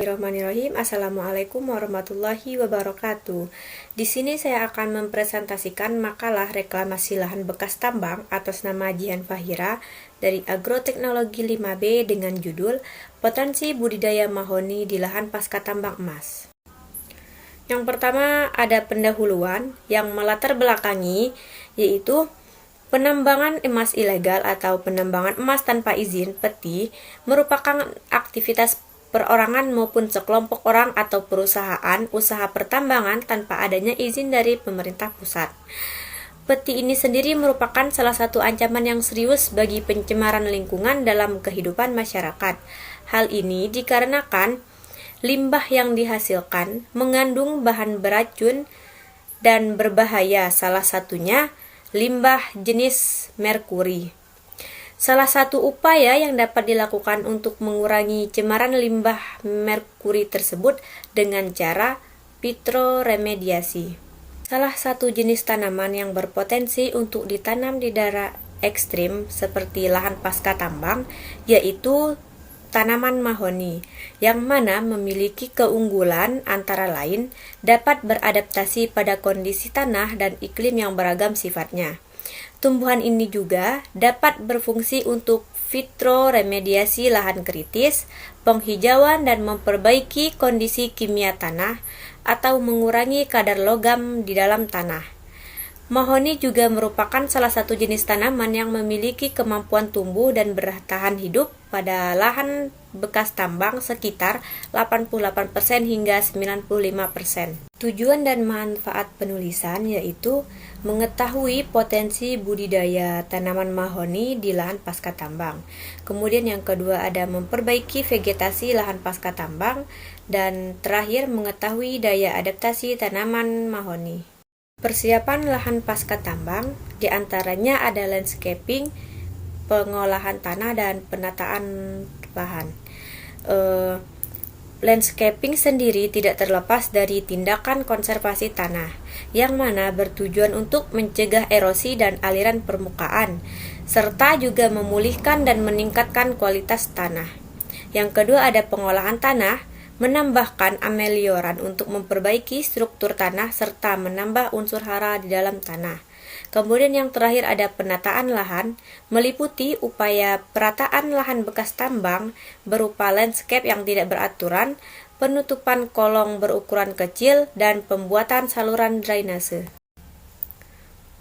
Bismillahirrahmanirrahim. Assalamualaikum warahmatullahi wabarakatuh. Di sini saya akan mempresentasikan makalah reklamasi lahan bekas tambang atas nama Jihan Fahira dari Agroteknologi 5B dengan judul Potensi Budidaya Mahoni di Lahan Pasca Tambang Emas. Yang pertama ada pendahuluan yang melatar belakangi, yaitu penambangan emas ilegal atau penambangan emas tanpa izin peti merupakan aktivitas perorangan maupun sekelompok orang atau perusahaan usaha pertambangan tanpa adanya izin dari pemerintah pusat. Peti ini sendiri merupakan salah satu ancaman yang serius bagi pencemaran lingkungan dalam kehidupan masyarakat. Hal ini dikarenakan limbah yang dihasilkan mengandung bahan beracun dan berbahaya, salah satunya limbah jenis merkuri. Salah satu upaya yang dapat dilakukan untuk mengurangi cemaran limbah merkuri tersebut dengan cara fitroremediasi. Salah satu jenis tanaman yang berpotensi untuk ditanam di daerah ekstrim seperti lahan pasca tambang yaitu tanaman mahoni, yang mana memiliki keunggulan antara lain dapat beradaptasi pada kondisi tanah dan iklim yang beragam sifatnya. Tumbuhan ini juga dapat berfungsi untuk fitroremediasi lahan kritis, penghijauan dan memperbaiki kondisi kimia tanah atau mengurangi kadar logam di dalam tanah. Mahoni juga merupakan salah satu jenis tanaman yang memiliki kemampuan tumbuh dan bertahan hidup pada lahan bekas tambang sekitar 88% hingga 95%. Tujuan dan manfaat penulisan yaitu mengetahui potensi budidaya tanaman mahoni di lahan pasca tambang. Kemudian yang kedua ada memperbaiki vegetasi lahan pasca tambang, dan terakhir mengetahui daya adaptasi tanaman mahoni. Persiapan lahan pasca tambang diantaranya ada landscaping, pengolahan tanah, dan penataan lahan. Landscaping sendiri tidak terlepas dari tindakan konservasi tanah, yang mana bertujuan untuk mencegah erosi dan aliran permukaan, serta juga memulihkan dan meningkatkan kualitas tanah. Yang kedua ada pengolahan tanah, menambahkan amelioran untuk memperbaiki struktur tanah serta menambah unsur hara di dalam tanah. Kemudian yang terakhir ada penataan lahan, meliputi upaya perataan lahan bekas tambang berupa landscape yang tidak beraturan, penutupan kolong berukuran kecil, dan pembuatan saluran drainase.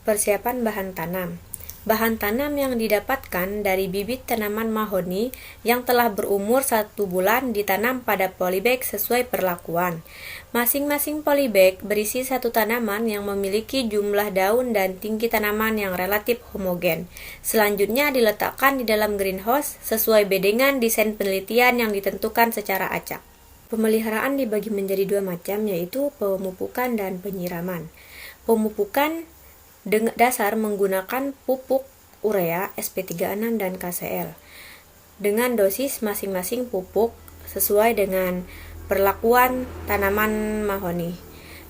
Persiapan bahan tanam. Bahan tanam yang didapatkan dari bibit tanaman mahoni yang telah berumur 1 bulan ditanam pada polybag sesuai perlakuan. Masing-masing polybag berisi satu tanaman yang memiliki jumlah daun dan tinggi tanaman yang relatif homogen. Selanjutnya diletakkan di dalam greenhouse sesuai bedengan desain penelitian yang ditentukan secara acak. Pemeliharaan dibagi menjadi 2 macam, yaitu pemupukan dan penyiraman. Pemupukan dasar menggunakan pupuk urea, SP36 dan KCl dengan dosis masing-masing pupuk sesuai dengan perlakuan tanaman mahoni.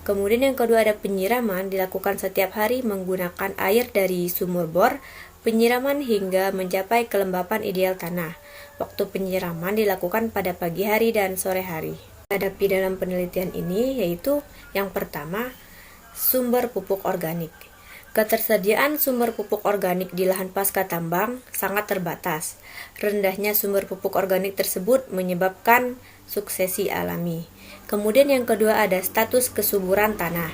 Kemudian yang kedua ada penyiraman, dilakukan setiap hari menggunakan air dari sumur bor. Penyiraman hingga mencapai kelembapan ideal tanah. Waktu penyiraman dilakukan pada pagi hari dan sore hari. Hadapi dalam penelitian ini yaitu yang pertama, sumber pupuk organik. Ketersediaan sumber pupuk organik di lahan pasca tambang sangat terbatas. Rendahnya sumber pupuk organik tersebut menyebabkan suksesi alami. Kemudian yang kedua ada status kesuburan tanah.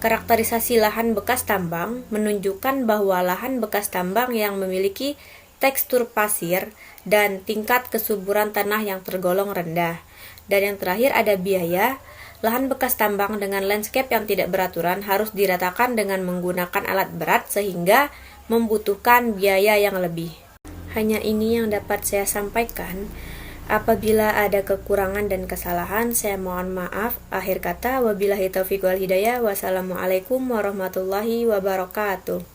Karakterisasi lahan bekas tambang menunjukkan bahwa lahan bekas tambang yang memiliki tekstur pasir dan tingkat kesuburan tanah yang tergolong rendah. Dan yang terakhir ada biaya. Lahan bekas tambang dengan landscape yang tidak beraturan harus diratakan dengan menggunakan alat berat sehingga membutuhkan biaya yang lebih. Hanya ini yang dapat saya sampaikan. Apabila ada kekurangan dan kesalahan, saya mohon maaf. Akhir kata, wabillahi taufiq wal hidayah. Wassalamualaikum warahmatullahi wabarakatuh.